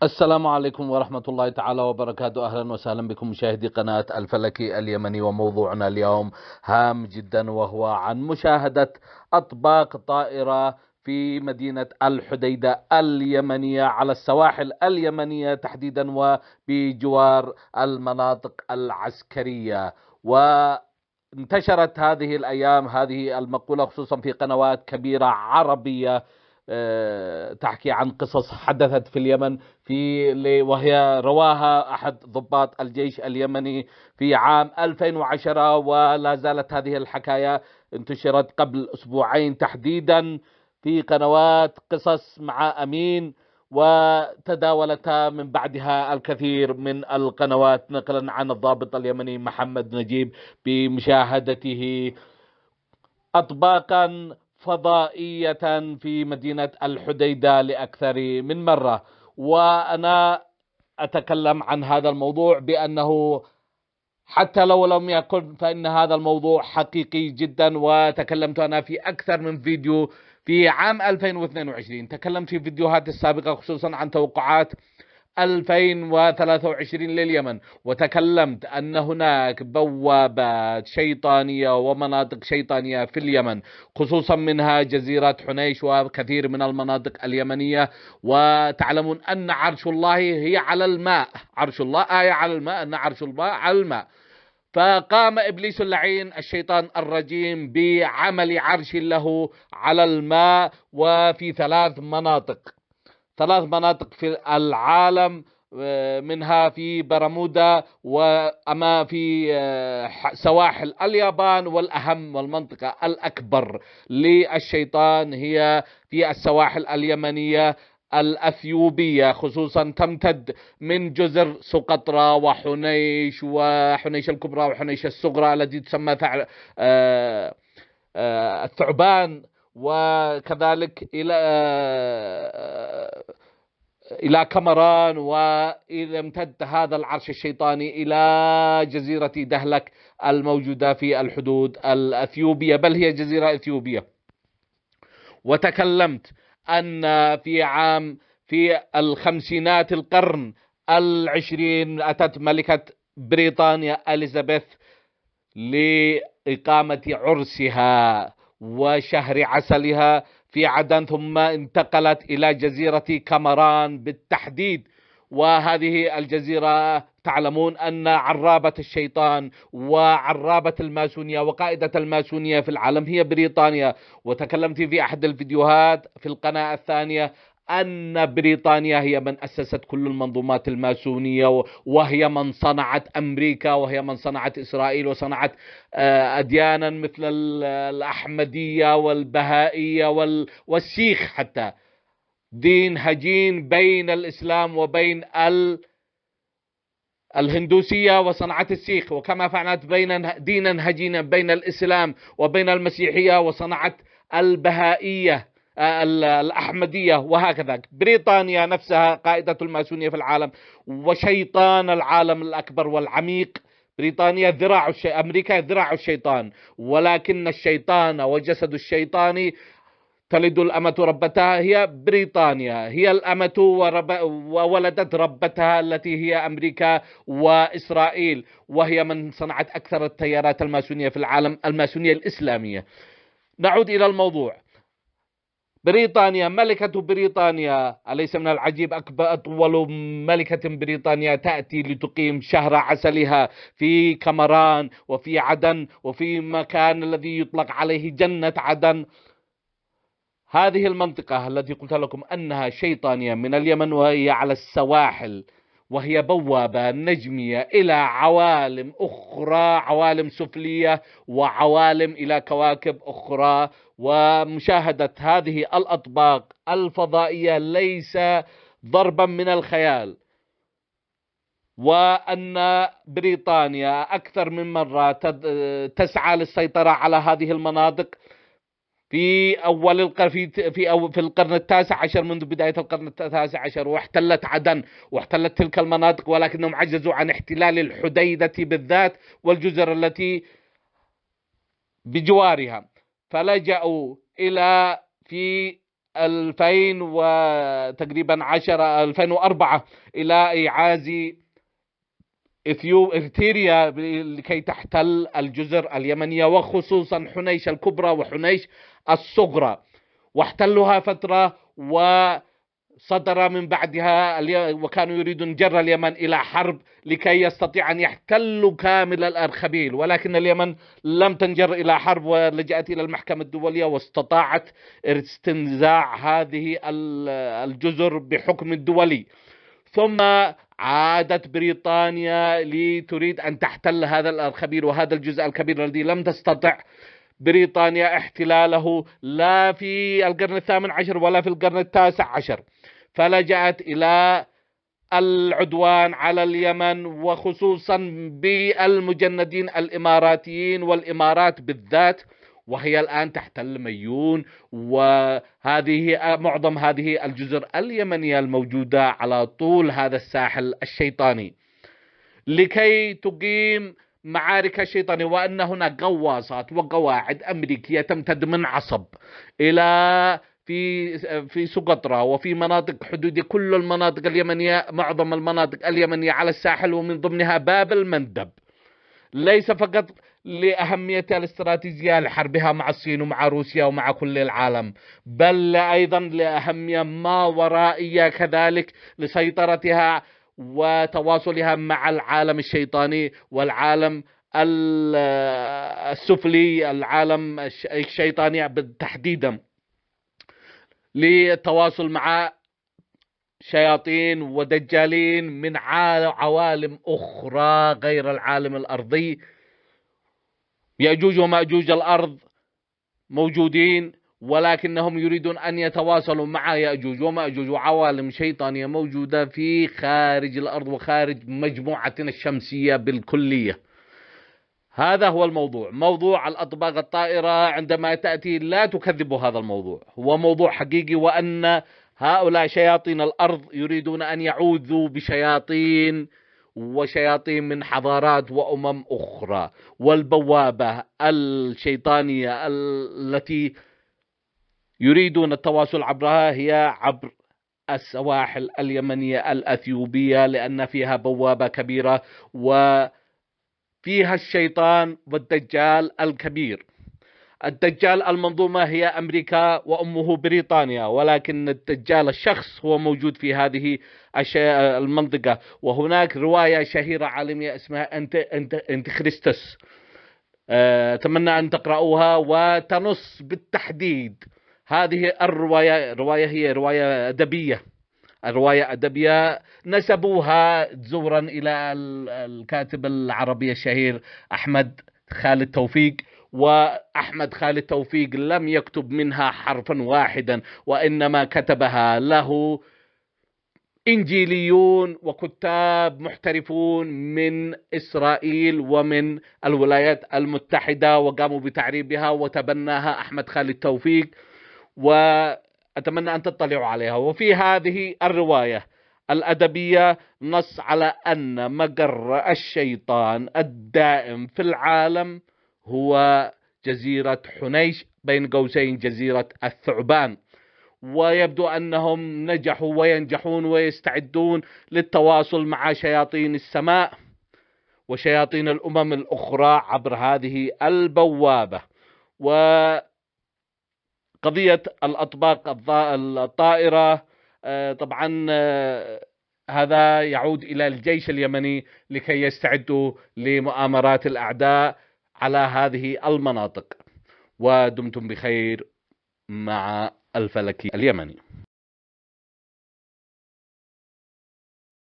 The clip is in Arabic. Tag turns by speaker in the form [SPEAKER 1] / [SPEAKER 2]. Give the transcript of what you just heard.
[SPEAKER 1] السلام عليكم ورحمة الله تعالى وبركاته. أهلا وسهلا بكم مشاهدي قناة الفلكي اليمني، وموضوعنا اليوم هام جدا، وهو عن مشاهدة أطباق طائرة في مدينة الحديدة اليمنية على السواحل اليمنية تحديدا، وبجوار المناطق العسكرية. وانتشرت هذه الأيام هذه المقولة خصوصا في قنوات كبيرة عربية تحكي عن قصص حدثت في اليمن، وهي رواها أحد ضباط الجيش اليمني في عام 2010، ولا زالت هذه الحكاية. انتشرت قبل أسبوعين تحديدا في قنوات قصص مع أمين، وتداولتها من بعدها الكثير من القنوات نقلا عن الضابط اليمني محمد نجيب بمشاهدته أطباقا فضائية في مدينة الحديدة لأكثر من مرة. وأنا أتكلم عن هذا الموضوع بأنه حتى لو لم يكن فإن هذا الموضوع حقيقي جدا، وتكلمت أنا في أكثر من فيديو في عام 2022. تكلمت في فيديوهات السابقة خصوصا عن توقعات 2023 لليمن، وتكلمت أن هناك بوابات شيطانية ومناطق شيطانية في اليمن، خصوصا منها جزيرة حنيش وكثير من المناطق اليمنية. وتعلمون أن عرش الله هي على الماء، عرش الله آية على الماء، أن عرش الله على الماء. فقام إبليس اللعين الشيطان الرجيم بعمل عرش له على الماء، وفي ثلاث مناطق في العالم، منها في برمودا، وأما في سواحل اليابان، والأهم والمنطقة الأكبر للشيطان هي في السواحل اليمنية الأثيوبية، خصوصا تمتد من جزر سقطرى وحنيش الكبرى وحنيش الصغرى التي تسمى الثعبان، وكذلك إلى كمران، وإذا امتد هذا العرش الشيطاني إلى جزيرة دهلك الموجودة في الحدود الأثيوبية، بل هي جزيرة أثيوبية. وتكلمت أن في الخمسينات القرن العشرين أتت ملكة بريطانيا إليزابيث لإقامة عرسها وشهر عسلها في عدن، ثم انتقلت إلى جزيرة كامران بالتحديد. وهذه الجزيرة تعلمون أن عرابة الشيطان وعرابة الماسونية وقائدة الماسونية في العالم هي بريطانيا. وتكلمت في أحد الفيديوهات في القناة الثانية أن بريطانيا هي من أسست كل المنظومات الماسونية، وهي من صنعت أمريكا، وهي من صنعت إسرائيل، وصنعت أديانا مثل الأحمدية والبهائية والسيخ، حتى دين هجين بين الإسلام وبين الهندوسية، وصنعت السيخ. وكما فعلت دينا هجينا بين الإسلام وبين المسيحية، وصنعت البهائية الأحمدية. وهكذا بريطانيا نفسها قائدة الماسونية في العالم وشيطان العالم الأكبر والعميق. بريطانيا أمريكا ذراع الشيطان، ولكن الشيطان وجسد الشيطان تلد الأمة ربتها. هي بريطانيا هي الأمة وولدت ربتها التي هي أمريكا وإسرائيل، وهي من صنعت أكثر التيارات الماسونية في العالم، الماسونية الإسلامية. نعود إلى الموضوع. بريطانيا، ملكة بريطانيا، أليس من العجيب أطول ملكة بريطانيا تأتي لتقيم شهر عسلها في كمران وفي عدن وفي مكان الذي يطلق عليه جنة عدن. هذه المنطقة التي قلت لكم أنها شيطانية من اليمن، وهي على السواحل، وهي بوابة نجمية إلى عوالم أخرى، عوالم سفلية وعوالم إلى كواكب أخرى. ومشاهدة هذه الأطباق الفضائية ليس ضربا من الخيال، وأن بريطانيا أكثر من مرة تسعى للسيطرة على هذه المناطق في في القرن التاسع عشر، منذ بداية القرن التاسع عشر، واحتلت عدن واحتلت تلك المناطق، ولكنهم عجزوا عن احتلال الحديدة بالذات والجزر التي بجوارها، فلجأوا إلى 2000 وتقريبا 2004 إلى إعاز إريتريا لكي تحتل الجزر اليمنية، وخصوصا حنيش الكبرى وحنيش الصغرى، واحتلها فترة وصدر من بعدها وكانوا يريدون جر اليمن إلى حرب لكي يستطيع أن يحتلوا كامل الأرخبيل، ولكن اليمن لم تنجر إلى حرب ولجأت إلى المحكمة الدولية واستطاعت استنزاع هذه الجزر بحكم دولي. ثم عادت بريطانيا لتريد أن تحتل هذا الأرخبيل وهذا الجزء الكبير الذي لم تستطع بريطانيا احتلاله لا في القرن الثامن عشر ولا في القرن التاسع عشر، فلجأت إلى العدوان على اليمن، وخصوصا بالمجندين الإماراتيين والإمارات بالذات، وهي الآن تحتل ميون وهذه معظم هذه الجزر اليمنية الموجودة على طول هذا الساحل الشيطاني، لكي تقيم معارك شيطانية. وأن هناك غواصات وقواعد أمريكية تمتد من عصب إلى في سقطرى وفي مناطق حدود كل المناطق اليمنية، معظم المناطق اليمنية على الساحل، ومن ضمنها باب المندب، ليس فقط لأهميتها الاستراتيجية لحربها مع الصين ومع روسيا ومع كل العالم، بل أيضا لأهمية ما ورائية كذلك لسيطرتها وتواصلها مع العالم الشيطاني والعالم السفلي، العالم الشيطاني تحديدا، للتواصل مع شياطين ودجالين من عوالم أخرى غير العالم الأرضي. يأجوج ومأجوج الأرض موجودين، ولكنهم يريدون أن يتواصلوا مع يأجوج ومأجوج وعوالم شيطانية موجودة في خارج الأرض وخارج مجموعتنا الشمسية بالكلية. هذا هو الموضوع. موضوع الأطباق الطائرة عندما تأتي لا تكذب هذا الموضوع، هو موضوع حقيقي، وأن هؤلاء شياطين الأرض يريدون أن يعوذوا بشياطين وشياطين من حضارات وأمم أخرى، والبوابة الشيطانية التي يريدون التواصل عبرها هي عبر السواحل اليمنية الأثيوبية، لأن فيها بوابة كبيرة وفيها الشيطان والدجال الكبير. الدجال المنظومة هي أمريكا وأمه بريطانيا، ولكن الدجال الشخص هو موجود في هذه المنطقة. وهناك رواية شهيرة عالمية اسمها أنت خريستوس، أتمنى أن تقرأوها وتنص بالتحديد. هذه الرواية هي رواية أدبية، الرواية أدبية نسبوها زورا إلى الكاتب العربي الشهير أحمد خالد توفيق، وأحمد خالد توفيق لم يكتب منها حرفا واحدا، وإنما كتبها له إنجيليون وكتاب محترفون من إسرائيل ومن الولايات المتحدة، وقاموا بتعريبها وتبناها أحمد خالد توفيق، وأتمنى أن تطلعوا عليها. وفي هذه الرواية الأدبية نص على أن مقر الشيطان الدائم في العالم هو جزيرة حنيش، بين قوسين جزيرة الثعبان، ويبدو أنهم نجحوا وينجحون ويستعدون للتواصل مع شياطين السماء وشياطين الأمم الأخرى عبر هذه البوابة. وقضية الأطباق الطائرة طبعا هذا يعود إلى الجيش اليمني لكي يستعدوا لمؤامرات الأعداء على هذه المناطق. ودمتم بخير مع الفلكي اليمني.